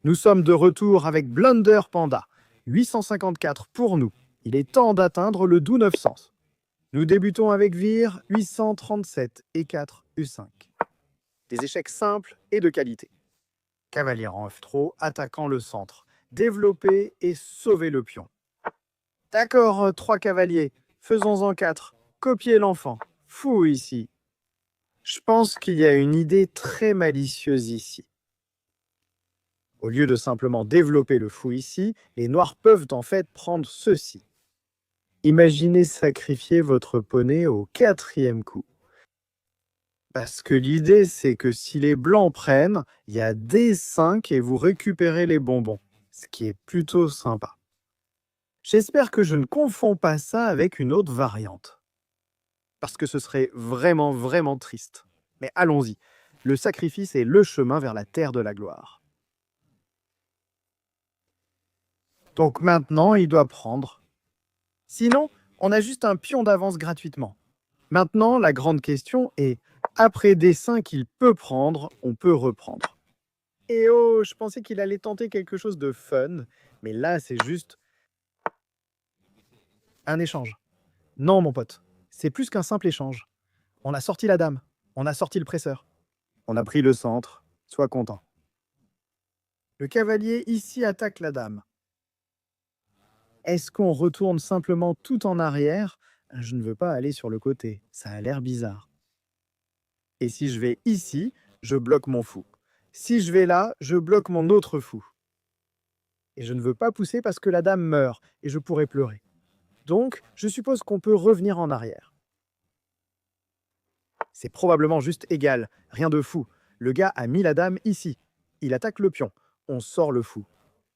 Nous sommes de retour avec Blunder Panda. 854 pour nous. Il est temps d'atteindre le doux 900. Nous débutons avec Vir, 837 et 4 U5. Des échecs simples et de qualité. Cavalier en F3, attaquant le centre. Développer et sauver le pion. D'accord, 3 cavaliers. Faisons-en 4. Copier l'enfant. Fou ici. Je pense qu'il y a une idée très malicieuse ici. Au lieu de simplement développer le fou ici, les noirs peuvent en fait prendre ceci. Imaginez sacrifier votre poney au 4e coup. Parce que l'idée, c'est que si les blancs prennent, il y a D5 et vous récupérez les bonbons, ce qui est plutôt sympa. J'espère que je ne confonds pas ça avec une autre variante. Parce que ce serait vraiment, vraiment triste. Mais allons-y, le sacrifice est le chemin vers la terre de la gloire. Donc maintenant, il doit prendre. Sinon, on a juste un pion d'avance gratuitement. Maintenant, la grande question est, après D5 qu'il peut prendre, on peut reprendre. Et oh, je pensais qu'il allait tenter quelque chose de fun, mais là, c'est juste un échange. Non, mon pote, c'est plus qu'un simple échange. On a sorti la dame, on a sorti le presseur. On a pris le centre, sois content. Le cavalier ici attaque la dame. Est-ce qu'on retourne simplement tout en arrière? Je ne veux pas aller sur le côté, ça a l'air bizarre. Et si je vais ici, je bloque mon fou. Si je vais là, je bloque mon autre fou. Et je ne veux pas pousser parce que la dame meurt et je pourrais pleurer. Donc, je suppose qu'on peut revenir en arrière. C'est probablement juste égal, rien de fou. Le gars a mis la dame ici. Il attaque le pion. On sort le fou.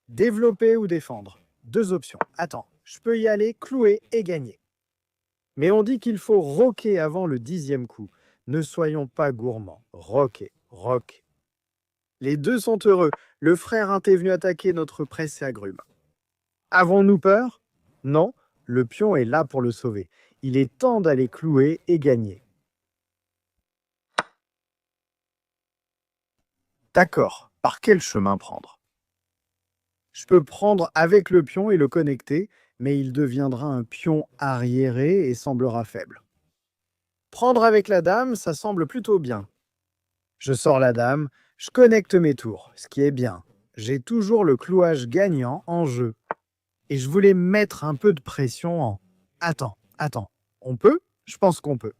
Développer ou défendre. 2 options. Attends, je peux y aller, clouer et gagner. Mais on dit qu'il faut roquer avant le 10e coup. Ne soyons pas gourmands. Roquer, rock. Les deux sont heureux. Le frère est venu attaquer notre presse et agrumes. Avons-nous peur? Non, le pion est là pour le sauver. Il est temps d'aller clouer et gagner. D'accord, par quel chemin prendre? Je peux prendre avec le pion et le connecter, mais il deviendra un pion arriéré et semblera faible. Prendre avec la dame, ça semble plutôt bien. Je sors la dame, je connecte mes tours, ce qui est bien. J'ai toujours le clouage gagnant en jeu. Et je voulais mettre un peu de pression en... Attends, on peut? Je pense qu'on peut.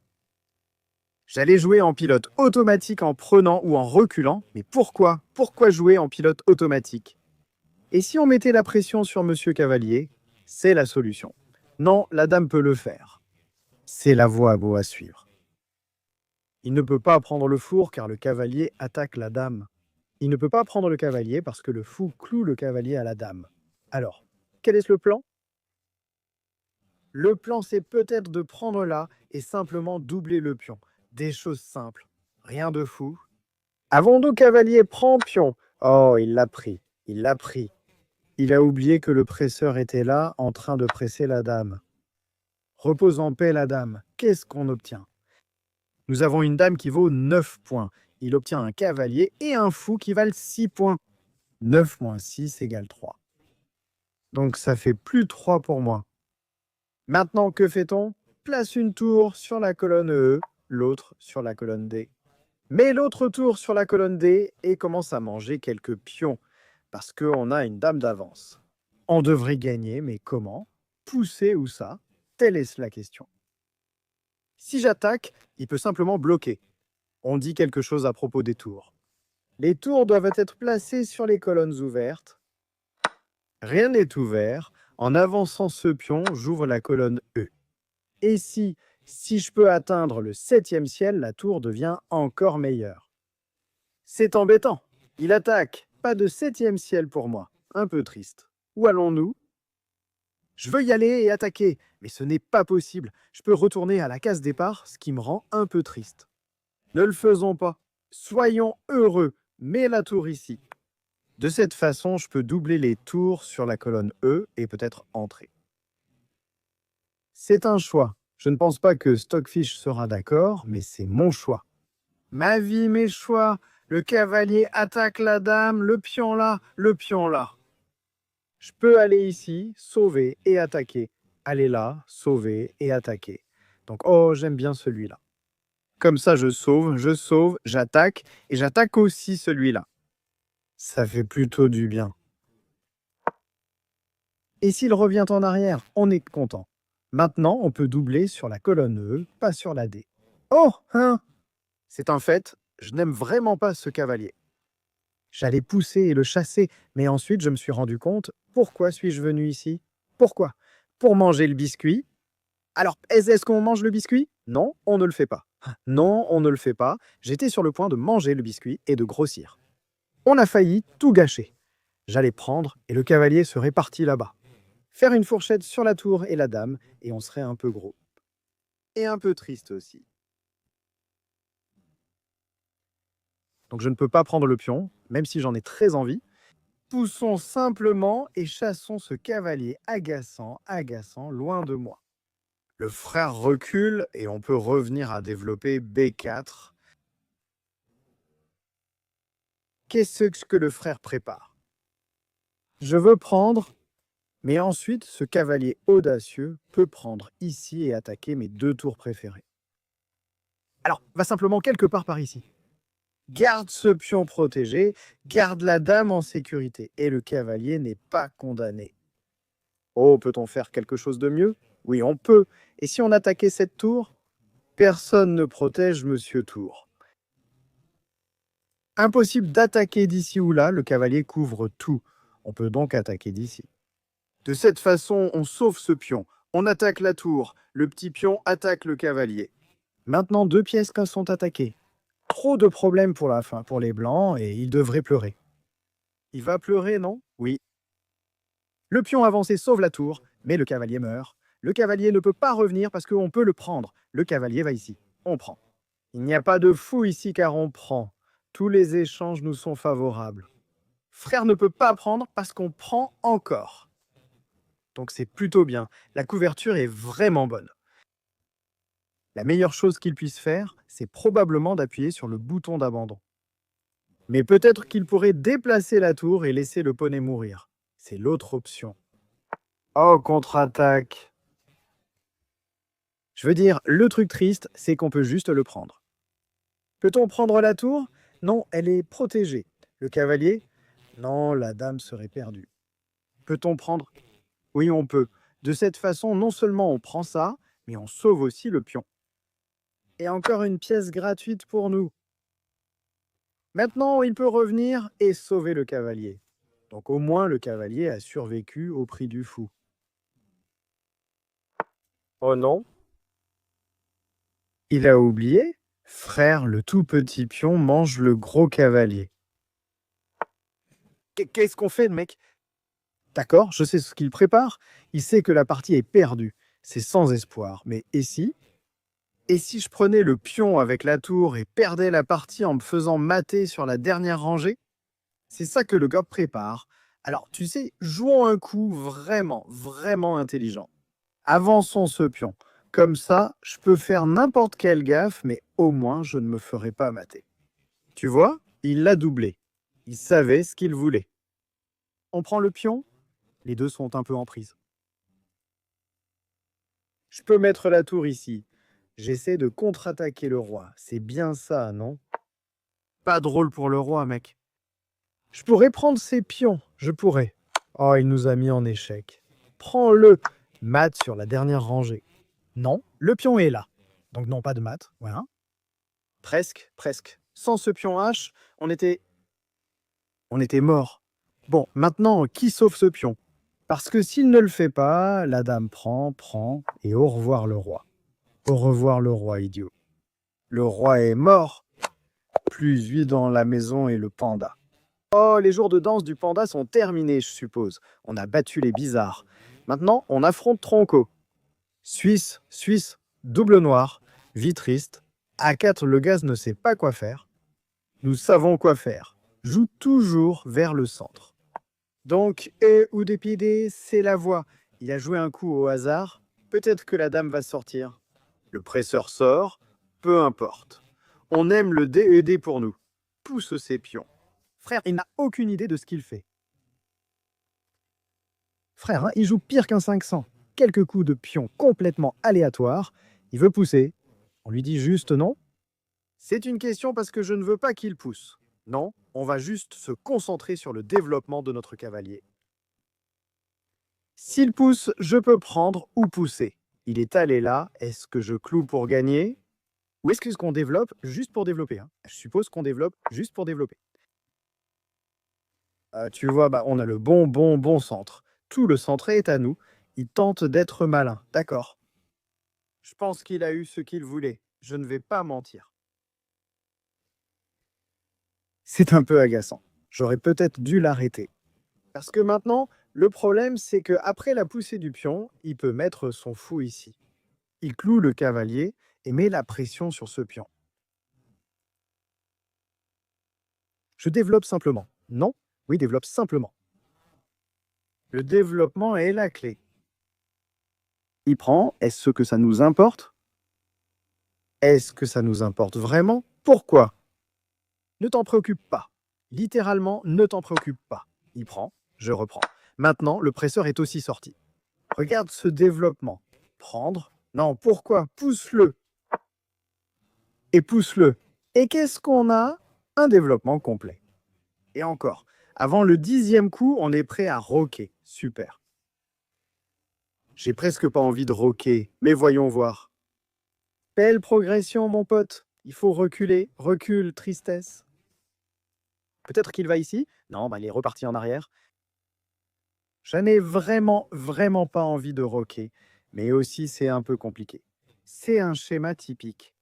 J'allais jouer en pilote automatique en prenant ou en reculant, mais pourquoi? Pourquoi jouer en pilote automatique? Et si on mettait la pression sur Monsieur Cavalier? C'est la solution. Non, la dame peut le faire. C'est la voie beau à suivre. Il ne peut pas prendre le four car le cavalier attaque la dame. Il ne peut pas prendre le cavalier parce que le fou cloue le cavalier à la dame. Alors, quel est le plan? Le plan, c'est peut-être de prendre là et simplement doubler le pion. Des choses simples. Rien de fou. Avons-nous cavalier prend pion? Oh, il l'a pris. Il l'a pris. Il a oublié que le presseur était là, en train de presser la dame. Repose en paix, la dame. Qu'est-ce qu'on obtient? Nous avons une dame qui vaut 9 points. Il obtient un cavalier et un fou qui valent 6 points. 9 moins 6 égale 3. Donc ça fait plus 3 pour moi. Maintenant, que fait-on? Place une tour sur la colonne E, l'autre sur la colonne D. Mets l'autre tour sur la colonne D et commence à manger quelques pions, parce qu'on a une dame d'avance. On devrait gagner, mais comment? Pousser ou ça? Telle est la question. Si j'attaque, il peut simplement bloquer. On dit quelque chose à propos des tours. Les tours doivent être placées sur les colonnes ouvertes. Rien n'est ouvert. En avançant ce pion, j'ouvre la colonne E. Et si je peux atteindre le 7e ciel, la tour devient encore meilleure. C'est embêtant. Il attaque. Pas de 7e ciel pour moi. Un peu triste. Où allons-nous? Je veux y aller et attaquer, mais ce n'est pas possible. Je peux retourner à la case départ, ce qui me rend un peu triste. Ne le faisons pas. Soyons heureux. Mets la tour ici. De cette façon, je peux doubler les tours sur la colonne E et peut-être entrer. C'est un choix. Je ne pense pas que Stockfish sera d'accord, mais c'est mon choix. Ma vie, mes choix. Le cavalier attaque la dame, le pion là, le pion là. Je peux aller ici, sauver et attaquer. Aller là, sauver et attaquer. Donc, oh, j'aime bien celui-là. Comme ça, je sauve, j'attaque, et j'attaque aussi celui-là. Ça fait plutôt du bien. Et s'il revient en arrière, on est content. Maintenant, on peut doubler sur la colonne E, pas sur la D. Oh, hein! C'est un fait, je n'aime vraiment pas ce cavalier. J'allais pousser et le chasser, mais ensuite je me suis rendu compte, pourquoi suis-je venu ici? Pourquoi? Pour manger le biscuit. Alors, est-ce qu'on mange le biscuit? Non, on ne le fait pas. Non, on ne le fait pas. J'étais sur le point de manger le biscuit et de grossir. On a failli tout gâcher. J'allais prendre et le cavalier serait parti là-bas. Faire une fourchette sur la tour et la dame, et on serait un peu gros. Et un peu triste aussi. Donc je ne peux pas prendre le pion, même si j'en ai très envie. Poussons simplement et chassons ce cavalier agaçant, loin de moi. Le frère recule et on peut revenir à développer B4. Qu'est-ce que le frère prépare? Je veux prendre, mais ensuite ce cavalier audacieux peut prendre ici et attaquer mes 2 tours préférés. Alors, va simplement quelque part par ici. Garde ce pion protégé, garde la dame en sécurité, et le cavalier n'est pas condamné. Oh, peut-on faire quelque chose de mieux? Oui, on peut. Et si on attaquait cette tour? Personne ne protège Monsieur Tour. Impossible d'attaquer d'ici ou là, le cavalier couvre tout. On peut donc attaquer d'ici. De cette façon, on sauve ce pion. On attaque la tour. Le petit pion attaque le cavalier. Maintenant, 2 pièces sont attaquées. Trop de problèmes pour la fin, pour les blancs, et ils devraient pleurer. Il va pleurer, non? Oui. Le pion avancé sauve la tour, mais le cavalier meurt. Le cavalier ne peut pas revenir parce qu'on peut le prendre. Le cavalier va ici. On prend. Il n'y a pas de fou ici car on prend. Tous les échanges nous sont favorables. Frère ne peut pas prendre parce qu'on prend encore. Donc c'est plutôt bien. La couverture est vraiment bonne. La meilleure chose qu'il puisse faire, c'est probablement d'appuyer sur le bouton d'abandon. Mais peut-être qu'il pourrait déplacer la tour et laisser le poney mourir. C'est l'autre option. Oh, contre-attaque. Je veux dire, le truc triste, c'est qu'on peut juste le prendre. Peut-on prendre la tour? Non, elle est protégée. Le cavalier? Non, la dame serait perdue. Peut-on prendre? Oui, on peut. De cette façon, non seulement on prend ça, mais on sauve aussi le pion. Et encore une pièce gratuite pour nous. Maintenant, il peut revenir et sauver le cavalier. Donc au moins, le cavalier a survécu au prix du fou. Oh non? Il a oublié? Frère, le tout petit pion mange le gros cavalier. Qu'est-ce qu'on fait, mec? D'accord, je sais ce qu'il prépare. Il sait que la partie est perdue. C'est sans espoir. Mais et si? Et si je prenais le pion avec la tour et perdais la partie en me faisant mater sur la dernière rangée? C'est ça que le gars prépare. Alors, tu sais, jouons un coup vraiment, vraiment intelligent. Avançons ce pion. Comme ça, je peux faire n'importe quelle gaffe, mais au moins, je ne me ferai pas mater. Tu vois, il l'a doublé. Il savait ce qu'il voulait. On prend le pion? Les deux sont un peu en prise. Je peux mettre la tour ici. J'essaie de contre-attaquer le roi. C'est bien ça, non? Pas drôle pour le roi, mec. Je pourrais prendre ses pions. Je pourrais. Oh, il nous a mis en échec. Prends-le. Mat sur la dernière rangée. Non, le pion est là. Donc non, pas de mat. Voilà. Presque, presque. Sans ce pion H, on était mort. Bon, maintenant, qui sauve ce pion? Parce que s'il ne le fait pas, la dame prend, et au revoir le roi. Au revoir le roi, idiot. Le roi est mort. Plus lui dans la maison et le panda. Oh, les jours de danse du panda sont terminés, je suppose. On a battu les bizarres. Maintenant, on affronte Tronco. Suisse, double noir, vie triste. A4, le gaz ne sait pas quoi faire. Nous savons quoi faire. Joue toujours vers le centre. Donc, ou dépidé, c'est la voix. Il a joué un coup au hasard. Peut-être que la dame va sortir. Le presseur sort. Peu importe. On aime le DED pour nous. pousse ses pions. Frère, il n'a aucune idée de ce qu'il fait. Frère, hein, il joue pire qu'un 500. Quelques coups de pion complètement aléatoires. Il veut pousser. On lui dit juste non. C'est une question parce que je ne veux pas qu'il pousse. Non, on va juste se concentrer sur le développement de notre cavalier. S'il pousse, je peux prendre ou pousser. Il est allé là. Est-ce que je cloue pour gagner? Ou est-ce qu'on développe juste pour développer, hein? Je suppose qu'on développe juste pour développer. Tu vois, bah, on a le bon centre. Tout le centré est à nous. Il tente d'être malin. D'accord. Je pense qu'il a eu ce qu'il voulait. Je ne vais pas mentir. C'est un peu agaçant. J'aurais peut-être dû l'arrêter. Parce que maintenant, le problème, c'est qu'après la poussée du pion, il peut mettre son fou ici. Il cloue le cavalier et met la pression sur ce pion. Je développe simplement. Non? Oui, développe simplement. Le développement est la clé. Il prend. Est-ce que ça nous importe? Est-ce que ça nous importe vraiment? Pourquoi? Ne t'en préoccupe pas. Littéralement, ne t'en préoccupe pas. Il prend, je reprends. Maintenant, le presseur est aussi sorti. Regarde ce développement. Prendre. Non, pourquoi? Pousse-le. Et pousse-le. Et qu'est-ce qu'on a? Un développement complet. Et encore, avant le 10e coup, on est prêt à rocker. Super. J'ai presque pas envie de rocker, mais voyons voir. Belle progression, mon pote. Il faut reculer. Recule, tristesse. Peut-être qu'il va ici? Non, bah, il est reparti en arrière. Je n'ai vraiment pas envie de rocker, mais aussi c'est un peu compliqué. C'est un schéma typique.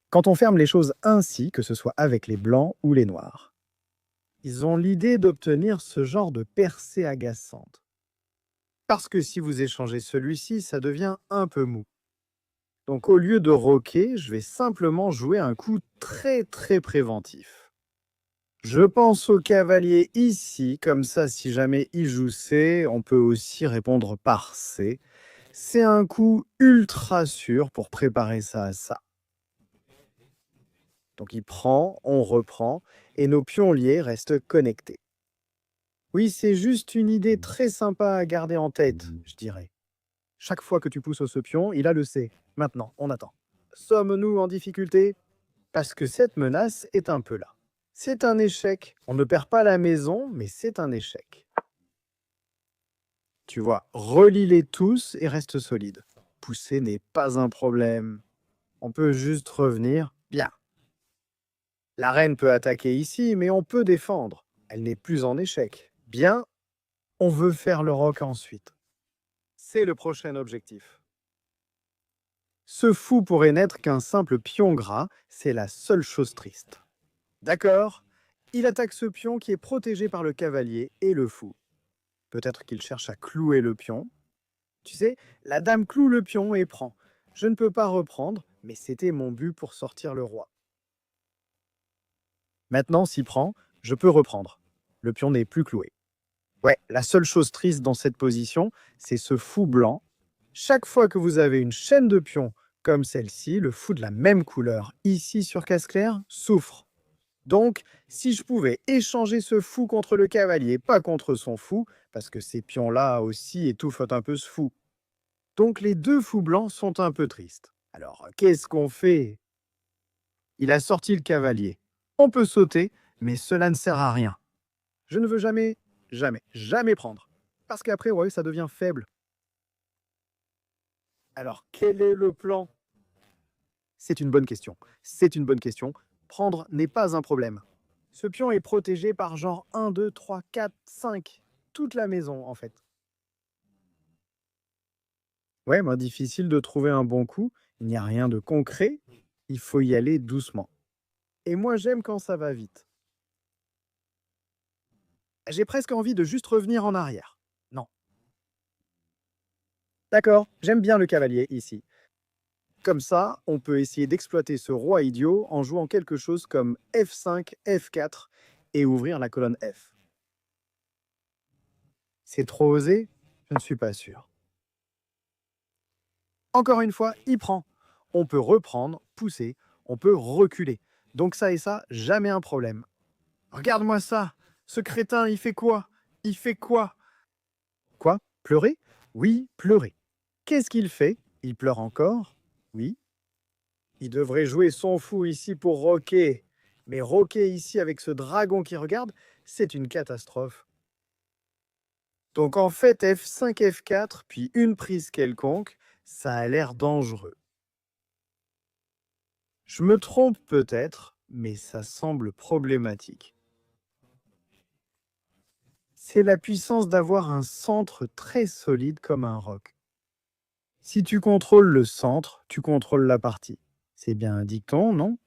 Quand on ferme les choses ainsi, que ce soit avec les blancs ou les noirs, ils ont l'idée d'obtenir ce genre de percée agaçante. Parce que si vous échangez celui-ci, ça devient un peu mou. Donc au lieu de rocker, je vais simplement jouer un coup très préventif. Je pense au cavalier ici, comme ça si jamais il joue C, on peut aussi répondre par C. C'est un coup ultra sûr pour préparer ça à ça. Donc il prend, on reprend, et nos pions liés restent connectés. Oui, c'est juste une idée très sympa à garder en tête, je dirais. Chaque fois que tu pousses ce pion, il a le C. Maintenant, on attend. Sommes-nous en difficulté? Parce que cette menace est un peu là. C'est un échec. On ne perd pas la maison, mais c'est un échec. Tu vois, relie-les tous et reste solide. Pousser n'est pas un problème. On peut juste revenir. Bien. La reine peut attaquer ici, mais on peut défendre. Elle n'est plus en échec. Bien. On veut faire le roc ensuite. C'est le prochain objectif. Ce fou pourrait n'être qu'un simple pion gras, c'est la seule chose triste. D'accord? Il attaque ce pion qui est protégé par le cavalier et le fou. Peut-être qu'il cherche à clouer le pion. Tu sais, la dame cloue le pion et prend. Je ne peux pas reprendre, mais c'était mon but pour sortir le roi. Maintenant, s'il prend, je peux reprendre. Le pion n'est plus cloué. Ouais, la seule chose triste dans cette position, c'est ce fou blanc. Chaque fois que vous avez une chaîne de pions comme celle-ci, le fou de la même couleur, ici sur casse claire, souffre. Donc, si je pouvais échanger ce fou contre le cavalier, pas contre son fou, parce que ces pions-là aussi étouffent un peu ce fou. Donc les deux fous blancs sont un peu tristes. Alors, qu'est-ce qu'on fait? Il a sorti le cavalier. On peut sauter, mais cela ne sert à rien. Je ne veux jamais prendre. Parce qu'après, ouais, ça devient faible. Alors, quel est le plan? C'est une bonne question. C'est une bonne question. Prendre n'est pas un problème. Ce pion est protégé par genre 1, 2, 3, 4, 5. Toute la maison, en fait. Ouais, moi, difficile de trouver un bon coup. Il n'y a rien de concret. Il faut y aller doucement. Et moi, j'aime quand ça va vite. J'ai presque envie de juste revenir en arrière. Non. D'accord, j'aime bien le cavalier ici. Comme ça, on peut essayer d'exploiter ce roi idiot en jouant quelque chose comme F5, F4 et ouvrir la colonne F. C'est trop osé? Je ne suis pas sûr. Encore une fois, il prend. On peut reprendre, pousser, on peut reculer. Donc ça et ça, jamais un problème. Regarde-moi ça. Ce crétin, il fait quoi? Il fait quoi? Quoi? Pleurer? Oui, pleurer. Qu'est-ce qu'il fait? Il pleure encore? Oui. Il devrait jouer son fou ici pour roquer. Mais roquer ici avec ce dragon qui regarde, c'est une catastrophe. Donc en fait, F5, F4, puis une prise quelconque, ça a l'air dangereux. Je me trompe peut-être, mais ça semble problématique. C'est la puissance d'avoir un centre très solide comme un roc. Si tu contrôles le centre, tu contrôles la partie. C'est bien un dicton, non?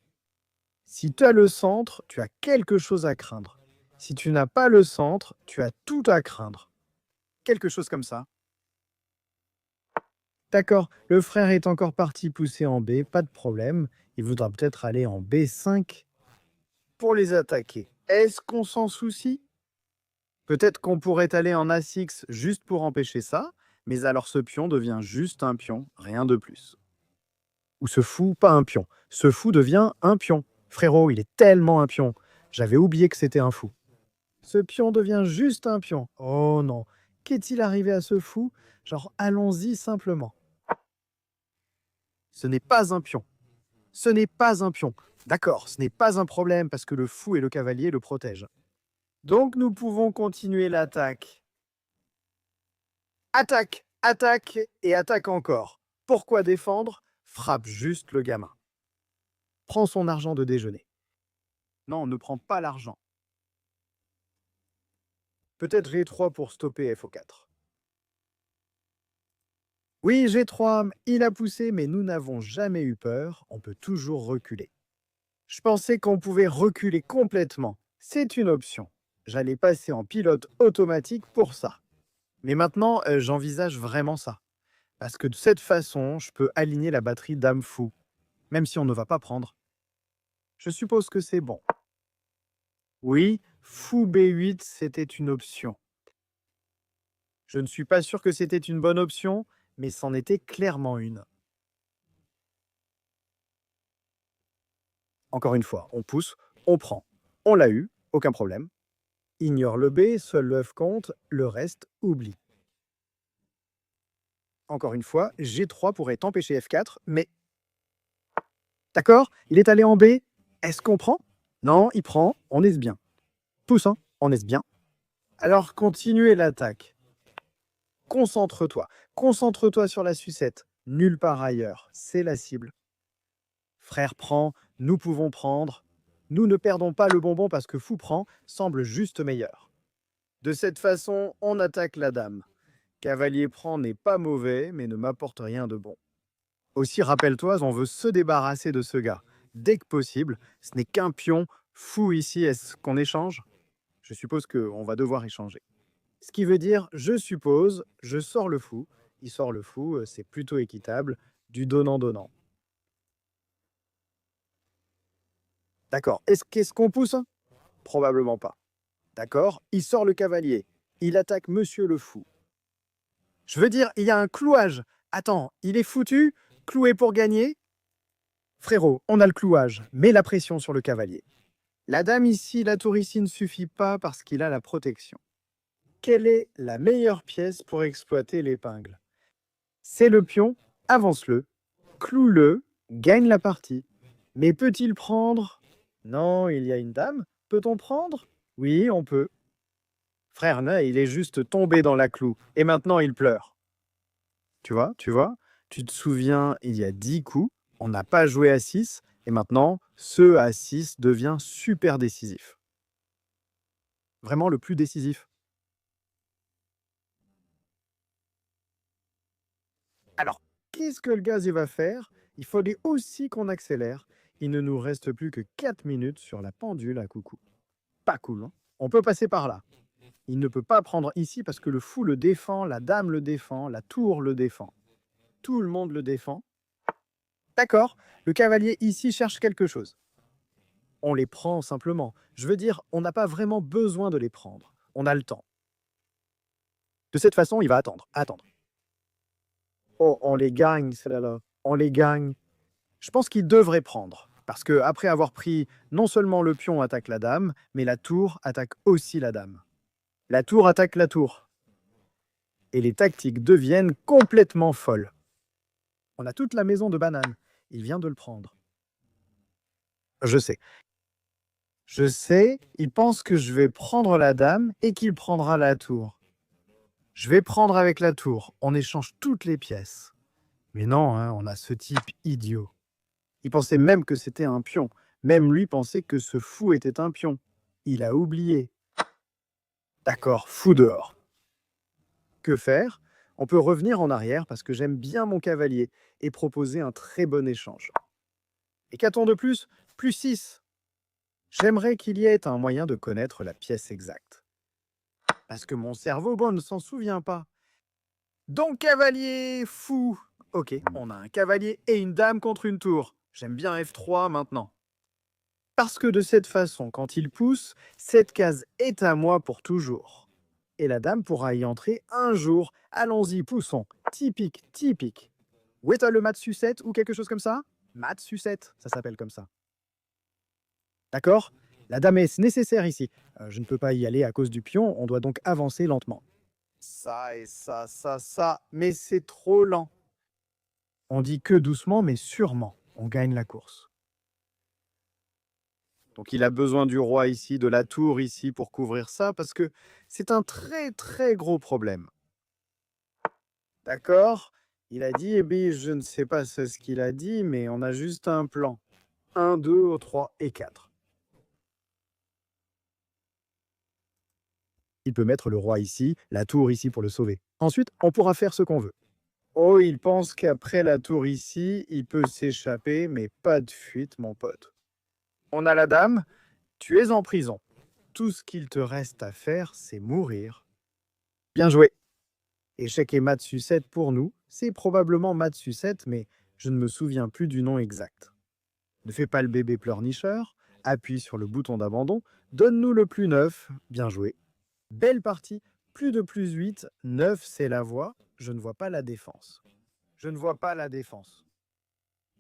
Si tu as le centre, tu as quelque chose à craindre. Si tu n'as pas le centre, tu as tout à craindre. Quelque chose comme ça. D'accord, le frère est encore parti pousser en B, pas de problème. Il voudra peut-être aller en B5 pour les attaquer. Est-ce qu'on s'en soucie? Peut-être qu'on pourrait aller en A6 juste pour empêcher ça, mais alors ce pion devient juste un pion, rien de plus. Ou ce fou, pas un pion. Ce fou devient un pion. Frérot, il est tellement un pion. J'avais oublié que c'était un fou. Ce pion devient juste un pion. Oh non, qu'est-il arrivé à ce fou? Genre, allons-y simplement. Ce n'est pas un pion. Ce n'est pas un pion. D'accord, ce n'est pas un problème parce que le fou et le cavalier le protègent. Donc nous pouvons continuer l'attaque. Attaque, attaque et attaque encore. Pourquoi défendre? Frappe juste le gamin. Prends son argent de déjeuner. Non, ne prends pas l'argent. Peut-être G3 pour stopper FO4. Oui, G3, il a poussé, mais nous n'avons jamais eu peur. On peut toujours reculer. Je pensais qu'on pouvait reculer complètement. C'est une option. J'allais passer en pilote automatique pour ça. Mais maintenant, j'envisage vraiment ça. Parce que de cette façon, je peux aligner la batterie dame fou, même si on ne va pas prendre. Je suppose que c'est bon. Oui, fou B8, c'était une option. Je ne suis pas sûr que c'était une bonne option, mais c'en était clairement une. Encore une fois, on pousse, on prend. On l'a eu, aucun problème. Ignore le B, seul le F compte, le reste, oublie. Encore une fois, G3 pourrait empêcher F4, mais... D'accord, il est allé en B. Est-ce qu'on prend? Non, il prend, on est bien. Pousse, hein, on est bien. Alors, continuez l'attaque. Concentre-toi. Concentre-toi sur la sucette. Nulle part ailleurs. C'est la cible. Frère prend, nous pouvons prendre. Nous ne perdons pas le bonbon parce que fou prend semble juste meilleur. De cette façon, on attaque la dame. Cavalier prend n'est pas mauvais, mais ne m'apporte rien de bon. Aussi, rappelle-toi, on veut se débarrasser de ce gars. Dès que possible, ce n'est qu'un pion. Fou ici, est-ce qu'on échange? Je suppose qu'on va devoir échanger. Ce qui veut dire, je suppose, je sors le fou. Il sort le fou, c'est plutôt équitable. Du donnant-donnant. D'accord. Qu'est-ce qu'on pousse? Probablement pas. D'accord. Il sort le cavalier. Il attaque monsieur le fou. Je veux dire, il y a un clouage. Attends, il est foutu? Cloué pour gagner? Frérot, on a le clouage. Mets la pression sur le cavalier. La dame ici, la tour ici ne suffit pas parce qu'il a la protection. Quelle est la meilleure pièce pour exploiter l'épingle? C'est le pion, avance-le, cloue-le, gagne la partie. Mais peut-il prendre? Non, il y a une dame. Peut-on prendre? Oui, on peut. Frère, là, il est juste tombé dans la clou. Et maintenant, il pleure. Tu te souviens, il y a 10 coups, on n'a pas joué à 6, et maintenant, ce à 6 devient super décisif. Vraiment le plus décisif. Alors, qu'est-ce que le gaz il va faire? Il fallait aussi qu'on accélère. Il ne nous reste plus que 4 minutes sur la pendule à coucou. Pas cool, hein? On peut passer par là. Il ne peut pas prendre ici parce que le fou le défend, la dame le défend, la tour le défend. Tout le monde le défend. D'accord, le cavalier ici cherche quelque chose. On les prend simplement. Je veux dire, on n'a pas vraiment besoin de les prendre. On a le temps. De cette façon, il va attendre, attendre. Oh, on les gagne, celle-là. On les gagne. Je pense qu'il devrait prendre. Parce que après avoir pris, non seulement le pion attaque la dame, mais la tour attaque aussi la dame. La tour attaque la tour. Et les tactiques deviennent complètement folles. On a toute la maison de banane. Il vient de le prendre. Je sais. Je sais, il pense que je vais prendre la dame et qu'il prendra la tour. Je vais prendre avec la tour. On échange toutes les pièces. Mais non, hein, on a ce type idiot. Il pensait même que c'était un pion. Même lui pensait que ce fou était un pion. Il a oublié. D'accord, fou dehors. Que faire? On peut revenir en arrière parce que j'aime bien mon cavalier et proposer un très bon échange. Et qu'a-t-on de plus? Plus 6. J'aimerais qu'il y ait un moyen de connaître la pièce exacte. Parce que mon cerveau, bon, ne s'en souvient pas. Donc cavalier fou. Ok, on a un cavalier et une dame contre une tour. J'aime bien F3 maintenant. Parce que de cette façon, quand il pousse, cette case est à moi pour toujours. Et la dame pourra y entrer un jour. Allons-y, poussons. Typique, typique. Où est le mat sucette ou quelque chose comme ça? Mat sucette, ça s'appelle comme ça. D'accord? La dame est nécessaire ici. Je ne peux pas y aller à cause du pion, on doit donc avancer lentement. Ça et ça, mais c'est trop lent. On dit que doucement, mais sûrement, on gagne la course. Donc il a besoin du roi ici, de la tour ici pour couvrir ça, parce que c'est un très très gros problème. D'accord? Il a dit, eh bien, je ne sais pas ce qu'il a dit, mais on a juste un plan. 1, 2, 3 et 4. Il peut mettre le roi ici, la tour ici pour le sauver. Ensuite, on pourra faire ce qu'on veut. Oh, il pense qu'après la tour ici, il peut s'échapper, mais pas de fuite, mon pote. On a la dame, tu es en prison. Tout ce qu'il te reste à faire, c'est mourir. Bien joué. Échec et mat sucette pour nous, c'est probablement mat sucette, mais je ne me souviens plus du nom exact. Ne fais pas le bébé pleurnicheur, appuie sur le bouton d'abandon, donne-nous le plus 9, bien joué. Belle partie, plus de plus 8, 9 c'est la voie, je ne vois pas la défense. Je ne vois pas la défense.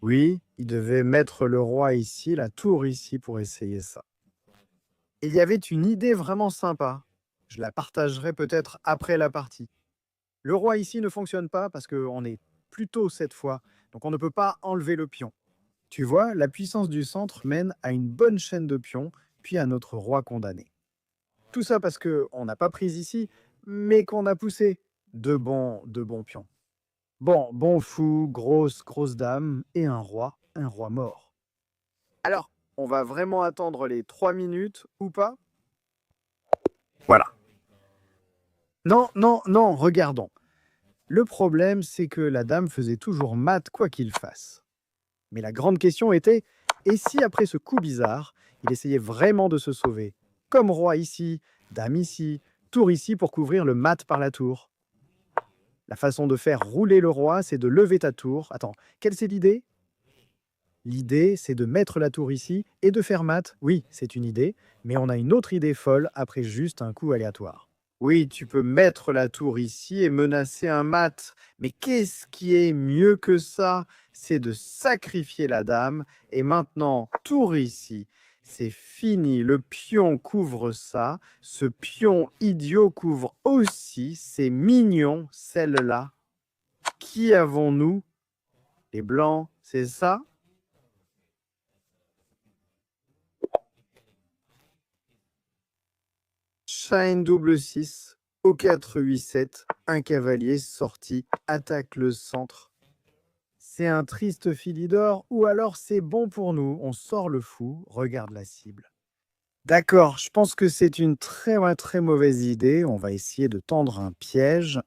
Oui, il devait mettre le roi ici, la tour ici pour essayer ça. Il y avait une idée vraiment sympa. Je la partagerai peut-être après la partie. Le roi ici ne fonctionne pas parce qu'on est plutôt cette fois, donc on ne peut pas enlever le pion. Tu vois, la puissance du centre mène à une bonne chaîne de pions, puis à notre roi condamné. Tout ça parce qu'on n'a pas pris ici, mais qu'on a poussé de bons pions. Bon fou, grosse dame, et un roi mort. Alors, on va vraiment attendre les 3 minutes ou pas? Voilà. Non, regardons. Le problème, c'est que la dame faisait toujours mat quoi qu'il fasse. Mais la grande question était, et si après ce coup bizarre, il essayait vraiment de se sauver? Comme roi ici, dame ici, tour ici pour couvrir le mat par la tour. La façon de faire rouler le roi, c'est de lever ta tour. Attends, quelle c'est l'idée? L'idée, c'est de mettre la tour ici et de faire mat. Oui, c'est une idée, mais on a une autre idée folle après juste un coup aléatoire. Oui, tu peux mettre la tour ici et menacer un mat. Mais qu'est-ce qui est mieux que ça? C'est de sacrifier la dame. Et maintenant, tour ici. C'est fini. Le pion couvre ça. Ce pion idiot couvre aussi. C'est mignon, celle-là. Qui avons-nous? Les blancs, c'est ça? Shine double 6, au 4, 8, 7, un cavalier sorti, attaque le centre. C'est un triste filet d'or, ou alors c'est bon pour nous, on sort le fou, regarde la cible. D'accord, je pense que c'est une très mauvaise idée, on va essayer de tendre un piège.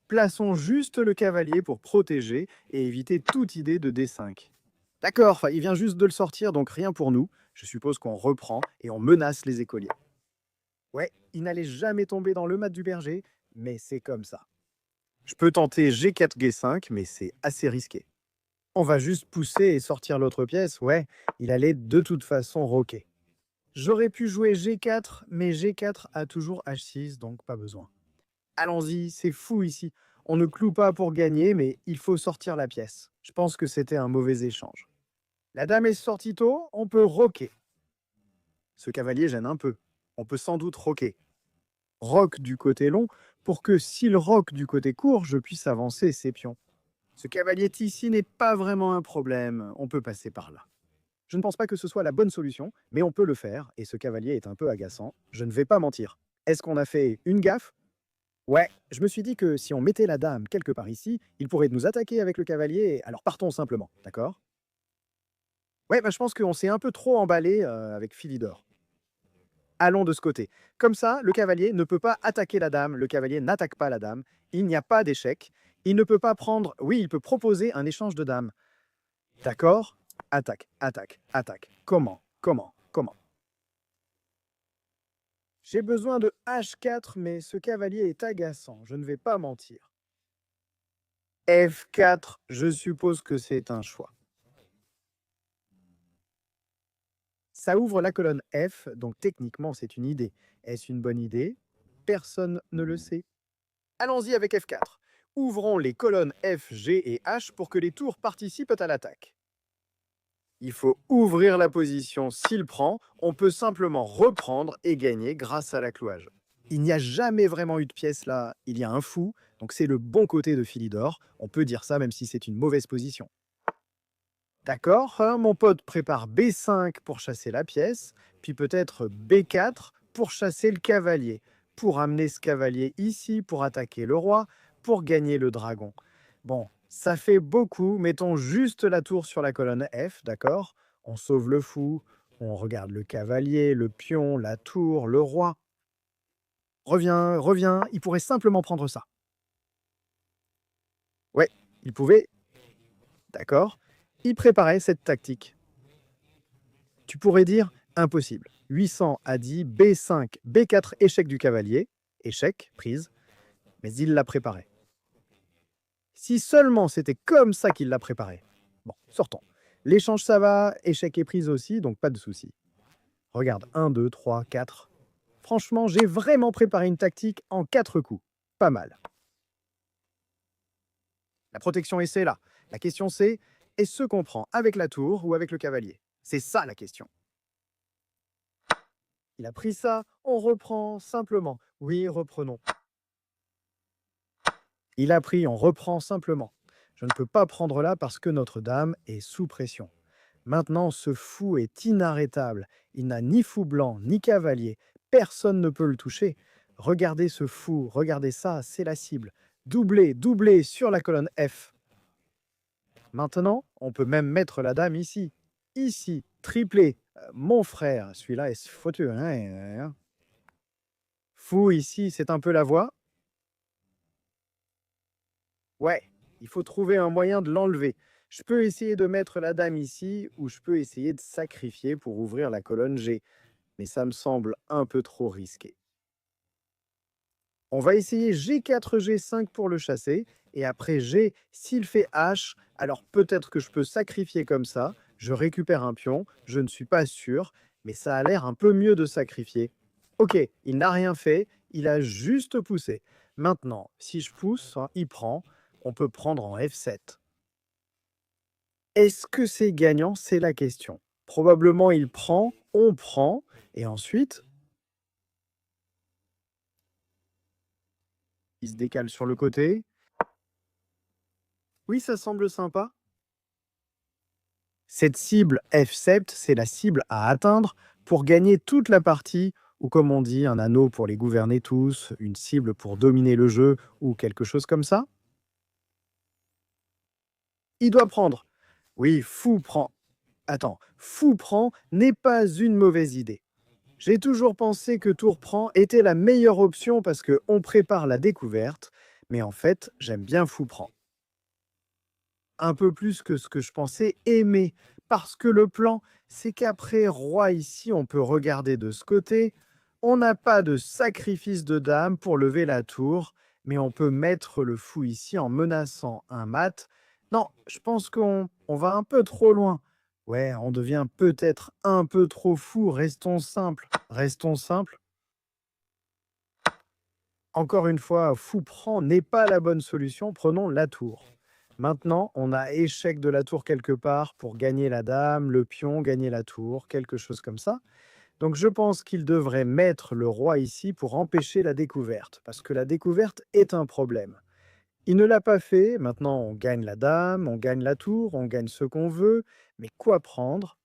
Plaçons juste le cavalier pour protéger et éviter toute idée de D5. D'accord, il vient juste de le sortir, donc rien pour nous. Je suppose qu'on reprend et on menace les écoliers. Ouais, il n'allait jamais tomber dans le mat du berger, mais c'est comme ça. Je peux tenter G4, G5, mais c'est assez risqué. On va juste pousser et sortir l'autre pièce, ouais, il allait de toute façon roquer. J'aurais pu jouer G4, mais G4 a toujours H6, donc pas besoin. Allons-y, c'est fou ici. On ne cloue pas pour gagner, mais il faut sortir la pièce. Je pense que c'était un mauvais échange. La dame est sortie tôt, on peut roquer. Ce cavalier gêne un peu. On peut sans doute roquer. Roque du côté long pour que s'il roque du côté court, je puisse avancer ses pions. Ce cavalier ici n'est pas vraiment un problème, on peut passer par là. Je ne pense pas que ce soit la bonne solution, mais on peut le faire, et ce cavalier est un peu agaçant, je ne vais pas mentir. Est-ce qu'on a fait une gaffe? Ouais, je me suis dit que si on mettait la dame quelque part ici, il pourrait nous attaquer avec le cavalier, alors partons simplement, d'accord? Ouais, je pense qu'on s'est un peu trop emballé avec Philidor. Allons de ce côté. Comme ça, le cavalier ne peut pas attaquer la dame, le cavalier n'attaque pas la dame, il n'y a pas d'échec, il ne peut pas prendre... Oui, il peut proposer un échange de dames. D'accord? Attaque, attaque, attaque. Comment? Comment? Comment? J'ai besoin de H4, mais ce cavalier est agaçant, je ne vais pas mentir. F4, je suppose que c'est un choix. Ça ouvre la colonne F, donc techniquement c'est une idée. Est-ce une bonne idée? Personne ne le sait. Allons-y avec F4. Ouvrons les colonnes F, G et H pour que les tours participent à l'attaque. Il faut ouvrir la position. S'il prend, on peut simplement reprendre et gagner grâce à la clouage. Il n'y a jamais vraiment eu de pièce là, il y a un fou, donc c'est le bon côté de Philidor. On peut dire ça même si c'est une mauvaise position. D'accord, mon pote prépare B5 pour chasser la pièce, puis peut-être B4 pour chasser le cavalier, pour amener ce cavalier ici, pour attaquer le roi, pour gagner le dragon. Bon, ça fait beaucoup, mettons juste la tour sur la colonne F, d'accord? On sauve le fou, on regarde le cavalier, le pion, la tour, le roi. Reviens, reviens, il pourrait simplement prendre ça. Ouais, il pouvait, d'accord? Il préparait cette tactique. Tu pourrais dire impossible. 800 a dit B5, B4, échec du cavalier, échec, prise, mais il l'a préparé. Si seulement c'était comme ça qu'il l'a préparé. Bon, sortons. L'échange ça va, échec et prise aussi, donc pas de souci. Regarde, 1, 2, 3, 4. Franchement, j'ai vraiment préparé une tactique en 4 coups. Pas mal. La protection est là. La question c'est, est-ce qu'on prend avec la tour ou avec le cavalier? C'est ça la question. Il a pris ça, on reprend simplement. Oui, reprenons. Il a pris, on reprend simplement. Je ne peux pas prendre là parce que Notre-Dame est sous pression. Maintenant, ce fou est inarrêtable. Il n'a ni fou blanc, ni cavalier. Personne ne peut le toucher. Regardez ce fou, regardez ça, c'est la cible. Doublé, doublé sur la colonne F. Maintenant, on peut même mettre la dame ici. Ici, triplé. Mon frère, celui-là est fauteux. Fou ici, c'est un peu la voie. Ouais, il faut trouver un moyen de l'enlever. Je peux essayer de mettre la dame ici ou je peux essayer de sacrifier pour ouvrir la colonne G. Mais ça me semble un peu trop risqué. On va essayer G4, G5 pour le chasser. Et après G, s'il fait H, alors peut-être que je peux sacrifier comme ça. Je récupère un pion, je ne suis pas sûr, mais ça a l'air un peu mieux de sacrifier. Ok, il n'a rien fait, il a juste poussé. Maintenant, si je pousse, il prend. On peut prendre en F7. Est-ce que c'est gagnant? C'est la question. Probablement il prend, on prend, et ensuite, il se décale sur le côté. Oui, ça semble sympa. Cette cible F7, c'est la cible à atteindre pour gagner toute la partie, ou comme on dit, un anneau pour les gouverner tous, une cible pour dominer le jeu, ou quelque chose comme ça. Il doit prendre. Oui, fou prend. Attends, fou prend n'est pas une mauvaise idée. J'ai toujours pensé que tour prend était la meilleure option parce qu'on prépare la découverte, mais en fait, j'aime bien fou prend. Un peu plus que ce que je pensais aimer, parce que le plan, c'est qu'après roi ici, on peut regarder de ce côté. On n'a pas de sacrifice de dame pour lever la tour, mais on peut mettre le fou ici en menaçant un mat. Non, je pense qu'on va un peu trop loin. Ouais, on devient peut-être un peu trop fou. Restons simples. Restons simples. Encore une fois, fou prend n'est pas la bonne solution. Prenons la tour. Maintenant, on a échec de la tour quelque part pour gagner la dame, le pion, gagner la tour, quelque chose comme ça. Donc je pense qu'il devrait mettre le roi ici pour empêcher la découverte, parce que la découverte est un problème. Il ne l'a pas fait, maintenant on gagne la dame, on gagne la tour, on gagne ce qu'on veut, mais quoi prendre?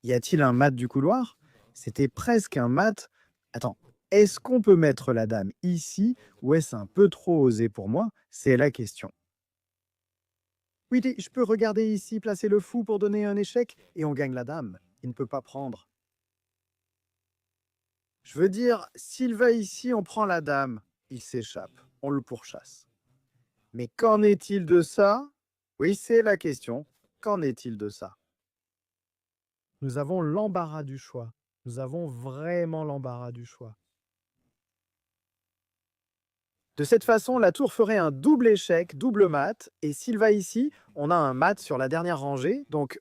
Y a-t-il un mat du couloir? C'était presque un mat. Attends, est-ce qu'on peut mettre la dame ici ou est-ce un peu trop osé pour moi? C'est la question. Oui, je peux regarder ici, placer le fou pour donner un échec et on gagne la dame. Il ne peut pas prendre. Je veux dire, s'il va ici, on prend la dame. Il s'échappe, on le pourchasse. Mais qu'en est-il de ça? Oui, c'est la question. Qu'en est-il de ça? Nous avons l'embarras du choix. Nous avons vraiment l'embarras du choix. De cette façon, la tour ferait un double échec, double mat, et s'il va ici, on a un mat sur la dernière rangée, donc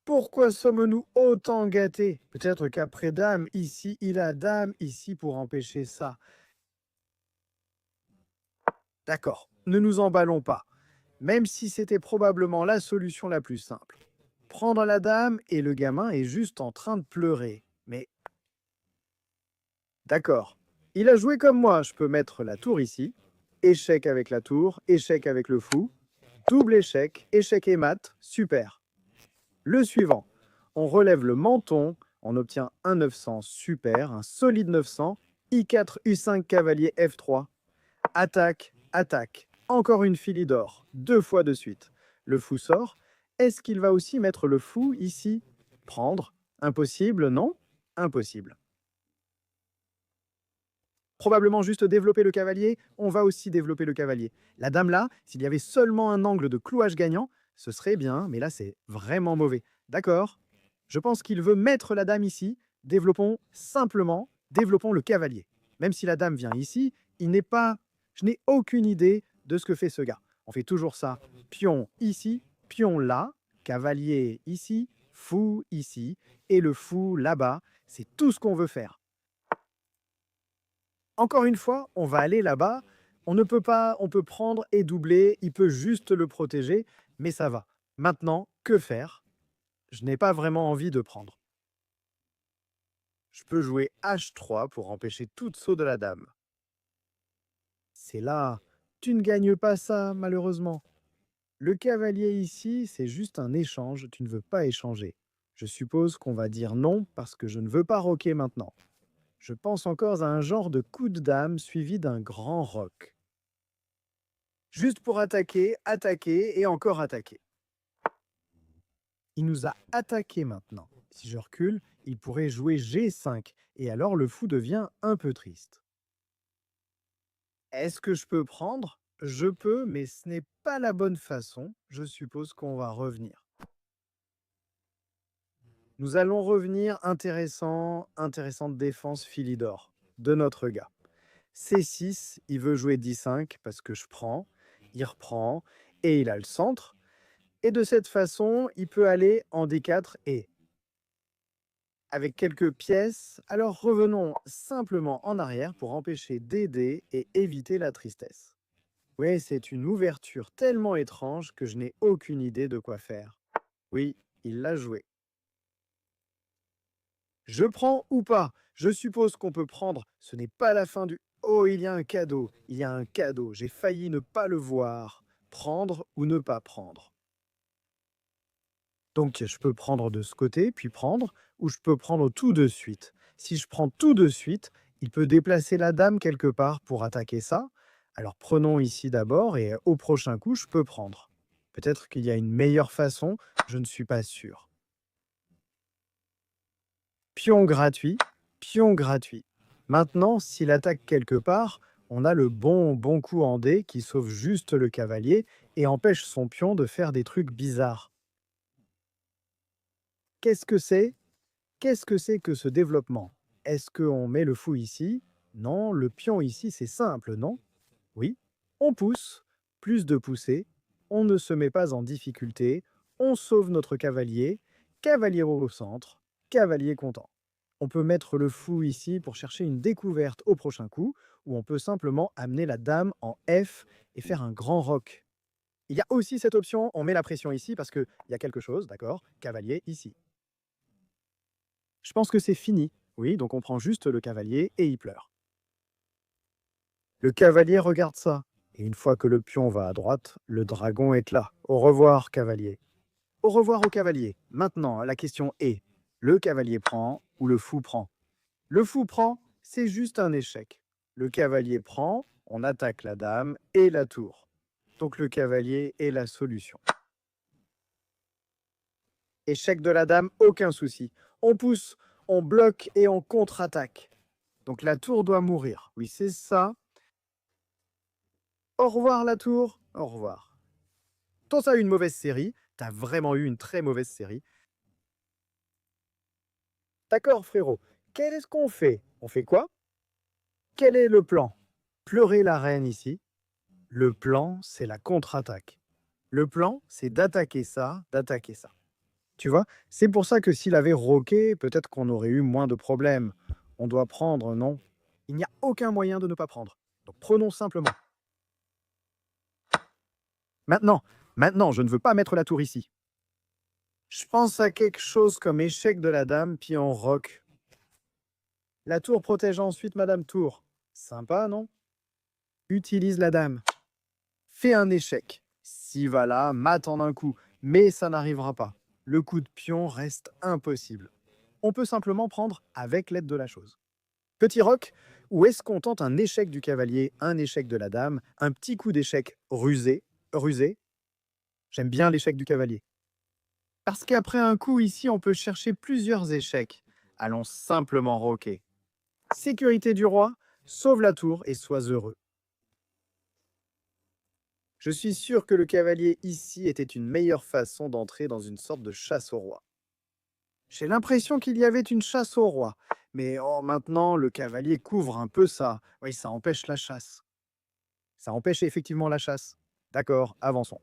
pourquoi sommes-nous autant gâtés? Peut-être qu'après dame, ici, il a dame, ici, pour empêcher ça. D'accord, ne nous emballons pas, même si c'était probablement la solution la plus simple. Prendre la dame et le gamin est juste en train de pleurer. Mais d'accord, il a joué comme moi, je peux mettre la tour ici. Échec avec la tour, échec avec le fou. Double échec, échec et mat, super. Le suivant, on relève le menton, on obtient un 900, super, un solide 900, I4, U5, cavalier, F3. Attaque, attaque, encore une filie d'or, 2 fois de suite. Le fou sort. Est-ce qu'il va aussi mettre le fou ici? Prendre? Impossible, non? Impossible. Probablement juste développer le cavalier, on va aussi développer le cavalier. La dame là, s'il y avait seulement un angle de clouage gagnant, ce serait bien, mais là c'est vraiment mauvais. D'accord? Je pense qu'il veut mettre la dame ici, développons simplement, développons le cavalier. Même si la dame vient ici, il n'est pas... Je n'ai aucune idée de ce que fait ce gars. On fait toujours ça. Pion ici, pion là, cavalier ici, fou ici, et le fou là-bas. C'est tout ce qu'on veut faire. Encore une fois, on va aller là-bas. On ne peut pas, on peut prendre et doubler, il peut juste le protéger, mais ça va. Maintenant, que faire? Je n'ai pas vraiment envie de prendre. Je peux jouer H3 pour empêcher toute saut de la dame. C'est là. Tu ne gagnes pas ça, malheureusement. Le cavalier ici, c'est juste un échange, tu ne veux pas échanger. Je suppose qu'on va dire non parce que je ne veux pas roquer maintenant. Je pense encore à un genre de coup de dame suivi d'un grand roc. Juste pour attaquer, attaquer et encore attaquer. Il nous a attaqué maintenant. Si je recule, il pourrait jouer G5 et alors le fou devient un peu triste. Est-ce que je peux prendre? Je peux, mais ce n'est pas la bonne façon. Je suppose qu'on va revenir. Nous allons revenir intéressante défense Philidor de notre gars. C6, il veut jouer D5 parce que je prends, il reprend et il a le centre. Et de cette façon, il peut aller en D4 et avec quelques pièces. Alors revenons simplement en arrière pour empêcher d'aider et éviter la tristesse. Oui, c'est une ouverture tellement étrange que je n'ai aucune idée de quoi faire. Oui, il l'a joué. Je prends ou pas? Je suppose qu'on peut prendre. Ce n'est pas la fin du... Oh, il y a un cadeau. Il y a un cadeau. J'ai failli ne pas le voir. Prendre ou ne pas prendre. Donc, je peux prendre de ce côté, puis prendre, ou je peux prendre tout de suite. Si je prends tout de suite, il peut déplacer la dame quelque part pour attaquer ça. Alors, prenons ici d'abord, et au prochain coup, je peux prendre. Peut-être qu'il y a une meilleure façon, je ne suis pas sûr. Pion gratuit, pion gratuit. Maintenant, s'il attaque quelque part, on a le bon coup en dé qui sauve juste le cavalier et empêche son pion de faire des trucs bizarres. Qu'est-ce que c'est? Qu'est-ce que c'est que ce développement? Est-ce qu'on met le fou ici? Non, le pion ici, c'est simple, non? Oui. On pousse, plus de pousser, on ne se met pas en difficulté, on sauve notre cavalier, cavalier au centre, cavalier content. On peut mettre le fou ici pour chercher une découverte au prochain coup, ou on peut simplement amener la dame en F et faire un grand roc. Il y a aussi cette option, on met la pression ici parce qu'il y a quelque chose, d'accord? Cavalier ici. Je pense que c'est fini. Oui, donc on prend juste le cavalier et il pleure. Le cavalier regarde ça. Et une fois que le pion va à droite, le dragon est là. Au revoir, cavalier. Au revoir au cavalier. Maintenant, la question est, le cavalier prend ou le fou prend? Le fou prend, c'est juste un échec. Le cavalier prend, on attaque la dame et la tour. Donc le cavalier est la solution. Échec de la dame, aucun souci. On pousse, on bloque et on contre-attaque. Donc la tour doit mourir. Oui, c'est ça. Au revoir la tour. Au revoir. Toi, ça a eu une mauvaise série. T'as vraiment eu une très mauvaise série. D'accord, frérot. Qu'est-ce qu'on fait? On fait quoi? Quel est le plan? Pleurer la reine ici. Le plan, c'est la contre-attaque. Le plan, c'est d'attaquer ça, d'attaquer ça. Tu vois? C'est pour ça que s'il avait roqué, peut-être qu'on aurait eu moins de problèmes. On doit prendre, non? Il n'y a aucun moyen de ne pas prendre. Donc prenons simplement. Maintenant, je ne veux pas mettre la tour ici. Je pense à quelque chose comme échec de la dame, puis on roque. La tour protège ensuite Madame Tour. Sympa, non? Utilise la dame. Fais un échec. Si va là, mate en un coup. Mais ça n'arrivera pas. Le coup de pion reste impossible. On peut simplement prendre avec l'aide de la chose. Petit roc, ou est-ce qu'on tente un échec du cavalier, un échec de la dame, un petit coup d'échec rusé? J'aime bien l'échec du cavalier. Parce qu'après un coup ici, on peut chercher plusieurs échecs. Allons simplement roquer. Sécurité du roi, sauve la tour et sois heureux. Je suis sûr que le cavalier ici était une meilleure façon d'entrer dans une sorte de chasse au roi. J'ai l'impression qu'il y avait une chasse au roi, mais oh, maintenant le cavalier couvre un peu ça. Oui, ça empêche la chasse. Ça empêche effectivement la chasse. D'accord, avançons.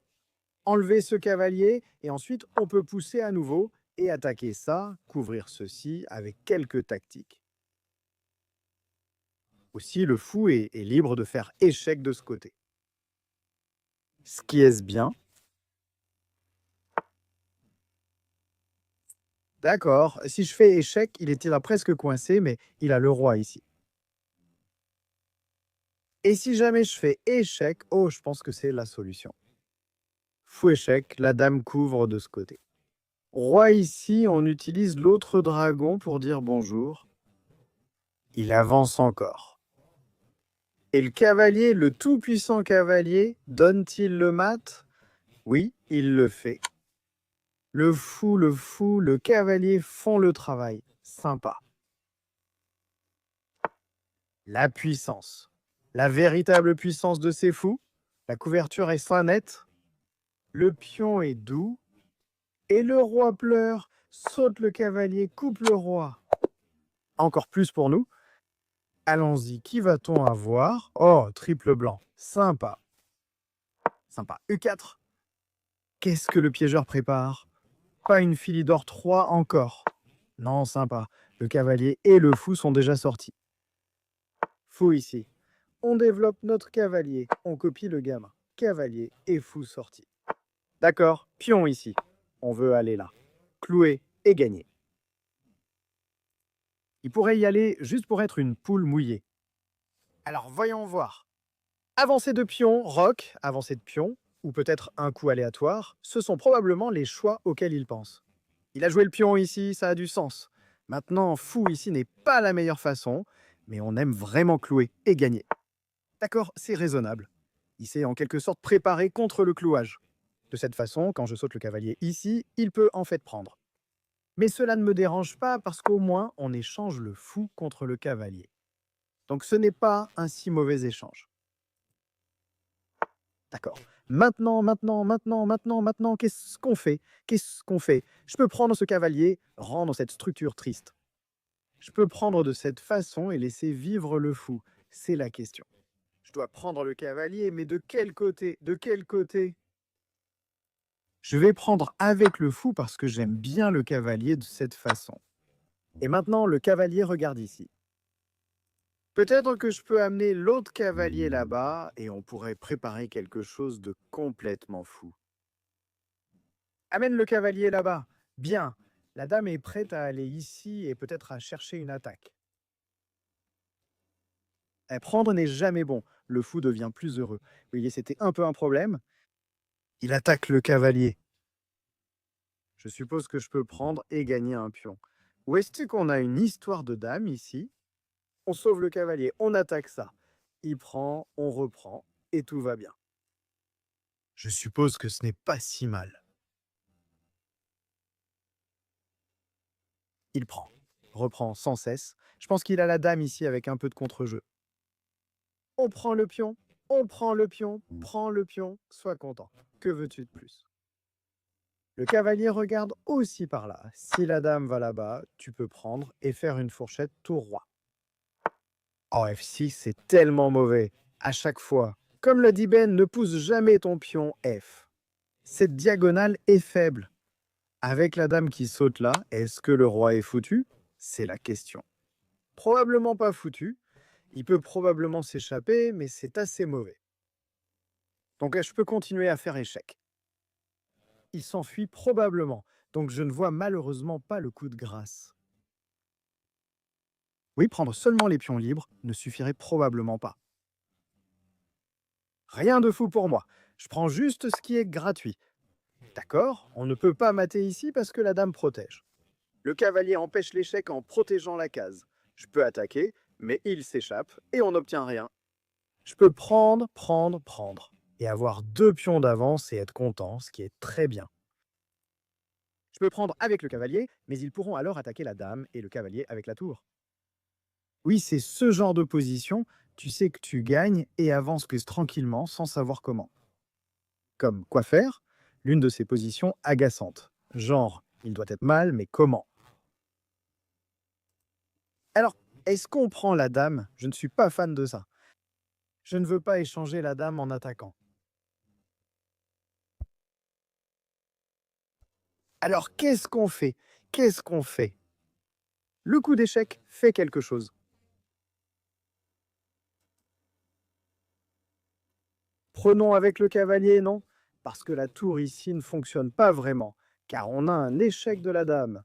Enlever ce cavalier et ensuite on peut pousser à nouveau et attaquer ça, couvrir ceci avec quelques tactiques. Aussi, le fou est libre de faire échec de ce côté. Ce qui est bien. D'accord, si je fais échec, il est là presque coincé, mais il a le roi ici. Et si jamais je fais échec, oh, je pense que c'est la solution. Fou échec, la dame couvre de ce côté. Roi ici, on utilise l'autre dragon pour dire bonjour. Il avance encore. Et le cavalier, le tout-puissant cavalier, donne-t-il le mat? Oui, il le fait. Le fou, le cavalier font le travail. Sympa. La puissance. La véritable puissance de ces fous. La couverture est fin nette. Le pion est doux. Et le roi pleure. Saute le cavalier, coupe le roi. Encore plus pour nous. Allons-y, qui va-t-on avoir? Oh, triple blanc. Sympa. Sympa. E4. Qu'est-ce que le piégeur prépare? Pas une filie d'or 3 encore. Non, sympa. Le cavalier et le fou sont déjà sortis. Fou ici. On développe notre cavalier. On copie le gamin. Cavalier et fou sortis. D'accord, pion ici. On veut aller là. Clouer et gagner. Il pourrait y aller juste pour être une poule mouillée. Alors voyons voir. Avancée de pion, roc, avancée de pion, ou peut-être un coup aléatoire, ce sont probablement les choix auxquels il pense. Il a joué le pion ici, ça a du sens. Maintenant, fou ici n'est pas la meilleure façon, mais on aime vraiment clouer et gagner. D'accord, c'est raisonnable. Il s'est en quelque sorte préparé contre le clouage. De cette façon, quand je saute le cavalier ici, il peut en fait prendre. Mais cela ne me dérange pas parce qu'au moins on échange le fou contre le cavalier. Donc ce n'est pas un si mauvais échange. D'accord. Maintenant, qu'est-ce qu'on fait? Qu'est-ce qu'on fait? Je peux prendre ce cavalier, rendre cette structure triste. Je peux prendre de cette façon et laisser vivre le fou. C'est la question. Je dois prendre le cavalier, mais de quel côté? De quel côté? Je vais prendre avec le fou parce que j'aime bien le cavalier de cette façon. Et maintenant, le cavalier regarde ici. Peut-être que je peux amener l'autre cavalier là-bas et on pourrait préparer quelque chose de complètement fou. Amène le cavalier là-bas. Bien. La dame est prête à aller ici et peut-être à chercher une attaque. Prendre n'est jamais bon. Le fou devient plus heureux. Vous voyez, c'était un peu un problème. Il attaque le cavalier. Je suppose que je peux prendre et gagner un pion. Où est-ce qu'on a une histoire de dame ici? On sauve le cavalier, on attaque ça. Il prend, on reprend, et tout va bien. Je suppose que ce n'est pas si mal. Il prend, reprend sans cesse. Je pense qu'il a la dame ici avec un peu de contre-jeu. On prend le pion, on prend le pion, prends le pion, sois content. Que veux-tu de plus? Le cavalier regarde aussi par là. Si la dame va là-bas, tu peux prendre et faire une fourchette tour roi. Oh, F6, c'est tellement mauvais. À chaque fois. Comme l'a dit Ben, ne pousse jamais ton pion F. Cette diagonale est faible. Avec la dame qui saute là, est-ce que le roi est foutu? C'est la question. Probablement pas foutu. Il peut probablement s'échapper, mais c'est assez mauvais. Donc je peux continuer à faire échec. Il s'enfuit probablement, donc je ne vois malheureusement pas le coup de grâce. Oui, prendre seulement les pions libres ne suffirait probablement pas. Rien de fou pour moi. Je prends juste ce qui est gratuit. D'accord, on ne peut pas mater ici parce que la dame protège. Le cavalier empêche l'échec en protégeant la case. Je peux attaquer, mais il s'échappe et on n'obtient rien. Je peux prendre, et avoir 2 pions d'avance et être content, ce qui est très bien. Je peux prendre avec le cavalier, mais ils pourront alors attaquer la dame et le cavalier avec la tour. Oui, c'est ce genre de position, tu sais que tu gagnes et avances plus tranquillement sans savoir comment. Comme quoi faire? L'une de ces positions agaçantes. Genre, il doit être mal, mais comment? Alors, est-ce qu'on prend la dame? Je ne suis pas fan de ça. Je ne veux pas échanger la dame en attaquant. Alors, qu'est-ce qu'on fait? Qu'est-ce qu'on fait? Le coup d'échec fait quelque chose. Prenons avec le cavalier, non? Parce que la tour ici ne fonctionne pas vraiment, car on a un échec de la dame.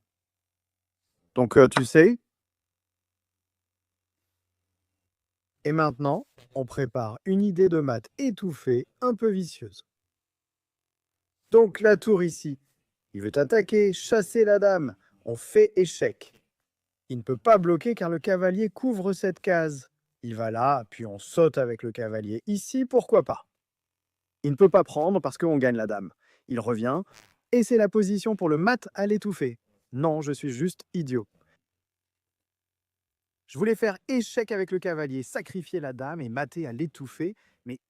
Donc, tu sais. Et maintenant, on prépare une idée de maths étouffée, un peu vicieuse. Donc, la tour ici, il veut attaquer, chasser la dame. On fait échec. Il ne peut pas bloquer car le cavalier couvre cette case. Il va là, puis on saute avec le cavalier. Ici, pourquoi pas? Il ne peut pas prendre parce qu'on gagne la dame. Il revient, et c'est la position pour le mat à l'étouffer. Non, je suis juste idiot. Je voulais faire échec avec le cavalier, sacrifier la dame et mater à l'étouffer, mais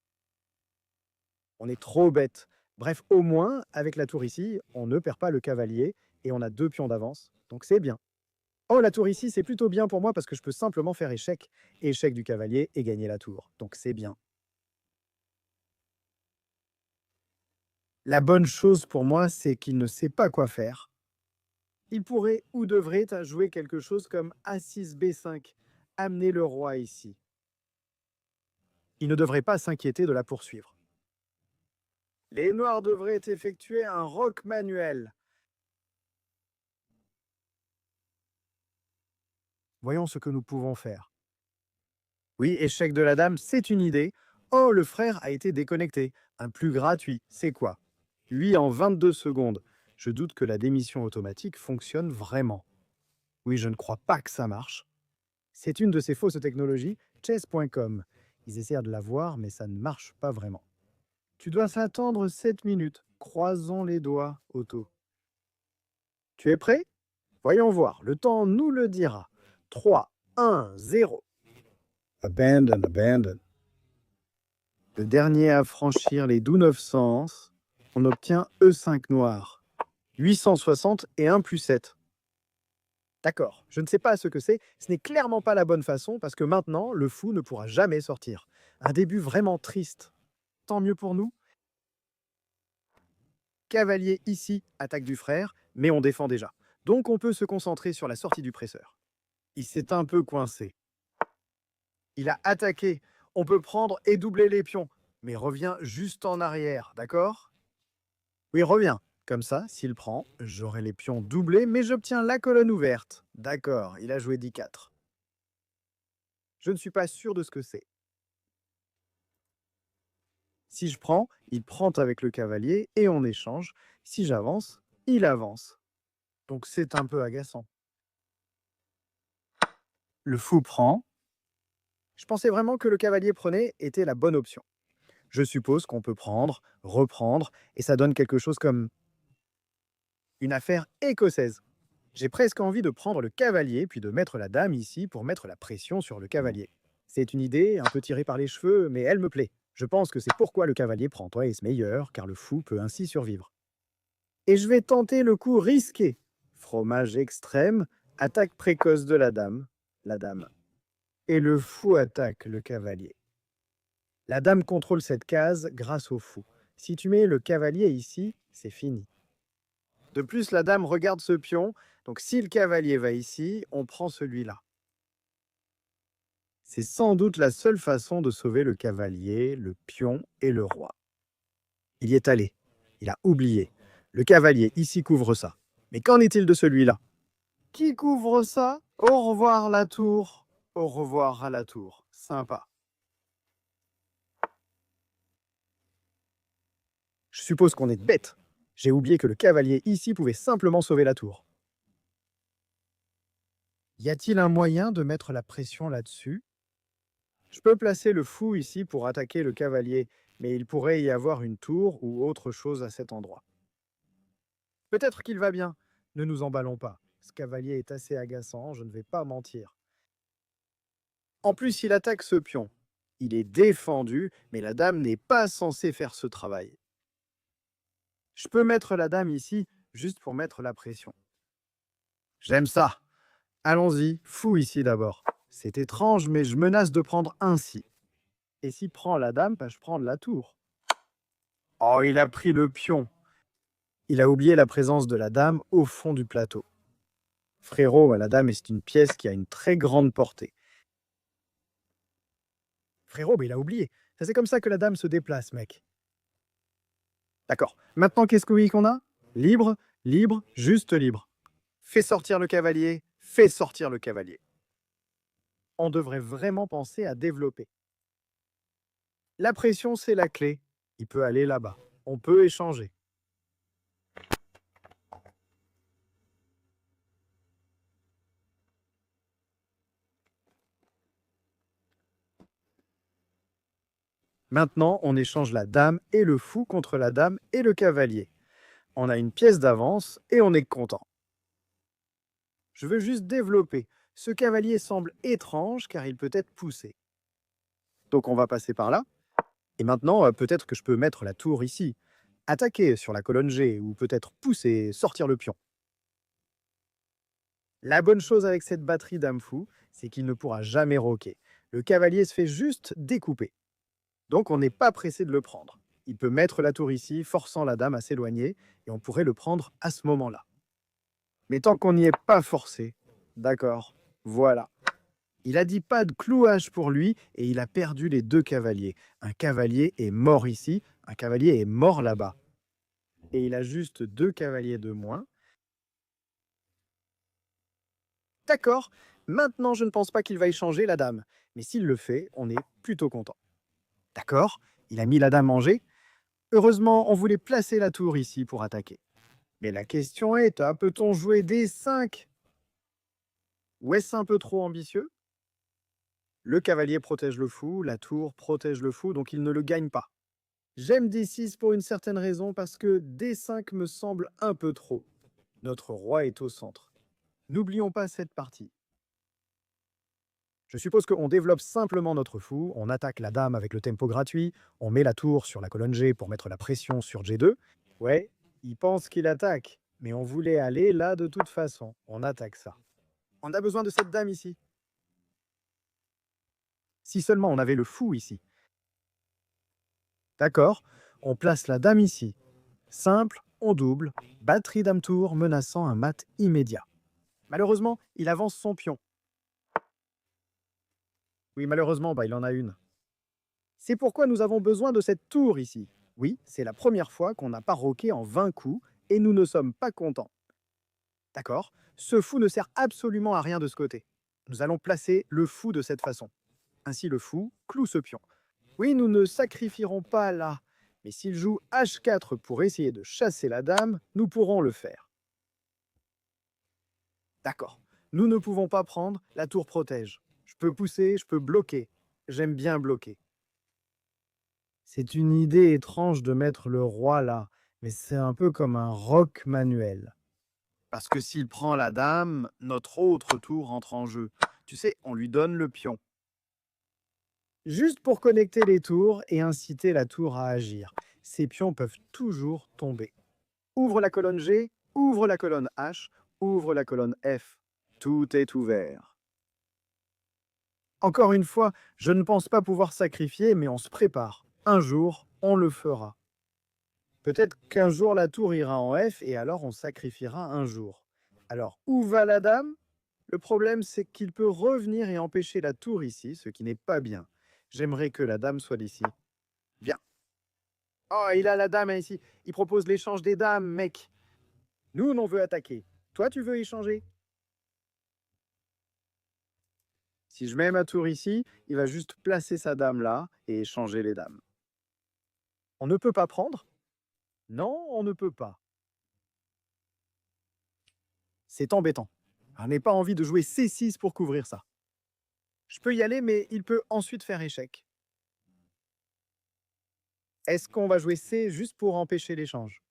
on est trop bête. Bref, au moins, avec la tour ici, on ne perd pas le cavalier et on a 2 pions d'avance, donc c'est bien. Oh, la tour ici, c'est plutôt bien pour moi parce que je peux simplement faire échec. Échec du cavalier et gagner la tour, donc c'est bien. La bonne chose pour moi, c'est qu'il ne sait pas quoi faire. Il pourrait ou devrait jouer quelque chose comme A6, B5, amener le roi ici. Il ne devrait pas s'inquiéter de la poursuivre. Les noirs devraient effectuer un roc manuel. Voyons ce que nous pouvons faire. Oui, échec de la dame, c'est une idée. Oh, le frère a été déconnecté. Un plus gratuit, c'est quoi? Lui en 22 secondes. Je doute que la démission automatique fonctionne vraiment. Oui, je ne crois pas que ça marche. C'est une de ces fausses technologies, chess.com. Ils essayent de la voir, mais ça ne marche pas vraiment. Tu dois s'attendre 7 minutes. Croisons les doigts, Otto. Tu es prêt? Voyons voir, le temps nous le dira. 3, 1, 0. Abandon, abandon. Le dernier à franchir les doux 900, on obtient E5 noir. 860 et 1 plus 7. D'accord, je ne sais pas ce que c'est, ce n'est clairement pas la bonne façon parce que maintenant, le fou ne pourra jamais sortir. Un début vraiment triste. Tant mieux pour nous. Cavalier ici, attaque du frère, mais on défend déjà. Donc on peut se concentrer sur la sortie du presseur. Il s'est un peu coincé. Il a attaqué. On peut prendre et doubler les pions. Mais reviens juste en arrière, d'accord? Oui, reviens. Comme ça, s'il prend, j'aurai les pions doublés, mais j'obtiens la colonne ouverte. D'accord, il a joué d4. Je ne suis pas sûr de ce que c'est. Si je prends, il prend avec le cavalier et on échange. Si j'avance, il avance. Donc c'est un peu agaçant. Le fou prend. Je pensais vraiment que le cavalier prenait était la bonne option. Je suppose qu'on peut prendre, reprendre, et ça donne quelque chose comme une affaire écossaise. J'ai presque envie de prendre le cavalier, puis de mettre la dame ici pour mettre la pression sur le cavalier. C'est une idée un peu tirée par les cheveux, mais elle me plaît. Je pense que c'est pourquoi le cavalier prend toi est meilleur, car le fou peut ainsi survivre. Et je vais tenter le coup risqué. Fromage extrême, attaque précoce de la dame. Et le fou attaque le cavalier. La dame contrôle cette case grâce au fou. Si tu mets le cavalier ici, c'est fini. De plus, la dame regarde ce pion, donc si le cavalier va ici, on prend celui-là. C'est sans doute la seule façon de sauver le cavalier, le pion et le roi. Il y est allé. Il a oublié. Le cavalier ici couvre ça. Mais qu'en est-il de celui-là? Qui couvre ça? Au revoir la tour. Au revoir à la tour. Sympa. Je suppose qu'on est bête. J'ai oublié que le cavalier ici pouvait simplement sauver la tour. Y a-t-il un moyen de mettre la pression là-dessus? Je peux placer le fou ici pour attaquer le cavalier, mais il pourrait y avoir une tour ou autre chose à cet endroit. Peut-être qu'il va bien. Ne nous emballons pas. Ce cavalier est assez agaçant, je ne vais pas mentir. En plus, il attaque ce pion. Il est défendu, mais la dame n'est pas censée faire ce travail. Je peux mettre la dame ici, juste pour mettre la pression. J'aime ça. Allons-y, fou ici d'abord. C'est étrange, mais je menace de prendre ainsi. Et s'il prend la dame, je prends la tour. Oh, il a pris le pion. Il a oublié la présence de la dame au fond du plateau. Frérot, la dame est une pièce qui a une très grande portée. Frérot, il a oublié. C'est comme ça que la dame se déplace, mec. D'accord. Maintenant, qu'est-ce que oui qu'on a? Libre, libre, juste libre. Fais sortir le cavalier, fais sortir le cavalier. On devrait vraiment penser à développer. La pression, c'est la clé. Il peut aller là-bas. On peut échanger. Maintenant, on échange la dame et le fou contre la dame et le cavalier. On a une pièce d'avance et on est content. Je veux juste développer. Ce cavalier semble étrange car il peut être poussé. Donc on va passer par là. Et maintenant, peut-être que je peux mettre la tour ici. Attaquer sur la colonne G ou peut-être pousser, sortir le pion. La bonne chose avec cette batterie dame fou, c'est qu'il ne pourra jamais roquer. Le cavalier se fait juste découper. Donc on n'est pas pressé de le prendre. Il peut mettre la tour ici, forçant la dame à s'éloigner, et on pourrait le prendre à ce moment-là. Mais tant qu'on n'y est pas forcé, d'accord, voilà. Il a dit pas de clouage pour lui, et il a perdu les deux cavaliers. Un cavalier est mort ici, un cavalier est mort là-bas. Et il a juste deux cavaliers de moins. D'accord, maintenant je ne pense pas qu'il va échanger la dame, mais s'il le fait, on est plutôt content. D'accord, il a mis la dame en G. Heureusement, on voulait placer la tour ici pour attaquer. Mais la question est, peut-on jouer D5? Ou est-ce un peu trop ambitieux? Le cavalier protège le fou, la tour protège le fou, donc il ne le gagne pas. J'aime D6 pour une certaine raison, parce que D5 me semble un peu trop. Notre roi est au centre. N'oublions pas cette partie. Je suppose qu'on développe simplement notre fou, on attaque la dame avec le tempo gratuit, on met la tour sur la colonne G pour mettre la pression sur G2. Ouais, il pense qu'il attaque, mais on voulait aller là de toute façon. On attaque ça. On a besoin de cette dame ici. Si seulement on avait le fou ici. D'accord, on place la dame ici. Simple, on double, batterie dame-tour menaçant un mat immédiat. Malheureusement, il avance son pion. Oui, malheureusement, il en a une. C'est pourquoi nous avons besoin de cette tour ici. Oui, c'est la première fois qu'on n'a pas roqué en 20 coups et nous ne sommes pas contents. D'accord, ce fou ne sert absolument à rien de ce côté. Nous allons placer le fou de cette façon. Ainsi le fou cloue ce pion. Oui, nous ne sacrifierons pas là, mais s'il joue H4 pour essayer de chasser la dame, nous pourrons le faire. D'accord, nous ne pouvons pas prendre, la tour protège. Je peux pousser, je peux bloquer. J'aime bien bloquer. C'est une idée étrange de mettre le roi là, mais c'est un peu comme un roc manuel. Parce que s'il prend la dame, notre autre tour entre en jeu. Tu sais, on lui donne le pion. Juste pour connecter les tours et inciter la tour à agir. Ces pions peuvent toujours tomber. Ouvre la colonne G, ouvre la colonne H, ouvre la colonne F. Tout est ouvert. Encore une fois, je ne pense pas pouvoir sacrifier, mais on se prépare. Un jour, on le fera. Peut-être qu'un jour la tour ira en F et alors on sacrifiera un jour. Alors, où va la dame? Le problème, c'est qu'il peut revenir et empêcher la tour ici, ce qui n'est pas bien. J'aimerais que la dame soit d'ici. Bien. Oh, il a la dame ici. Il propose l'échange des dames, mec. Nous, on veut attaquer. Toi, tu veux échanger? Si je mets ma tour ici, il va juste placer sa dame là et échanger les dames. On ne peut pas prendre? Non, on ne peut pas. C'est embêtant. Je n'ai pas envie de jouer C6 pour couvrir ça. Je peux y aller, mais il peut ensuite faire échec. Est-ce qu'on va jouer C juste pour empêcher l'échange?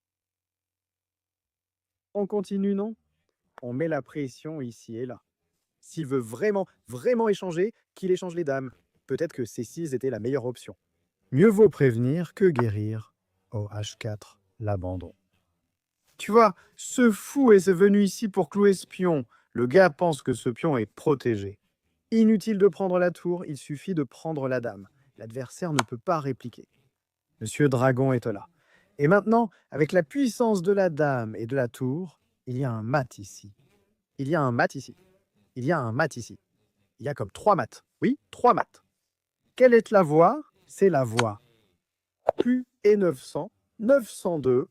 On continue, non? On met la pression ici et là. S'il veut vraiment, vraiment échanger, qu'il échange les dames. Peut-être que C6 était la meilleure option. Mieux vaut prévenir que guérir. Au H4, l'abandon. Tu vois, ce fou est venu ici pour clouer ce pion. Le gars pense que ce pion est protégé. Inutile de prendre la tour, il suffit de prendre la dame. L'adversaire ne peut pas répliquer. Monsieur Dragon est là. Et maintenant, avec la puissance de la dame et de la tour, il y a un mat ici. Il y a un mat ici. Il y a un mat ici. Il y a comme 3 mats. Oui, 3 mats. Quelle est la voie? C'est la voie. Q est 900, 902,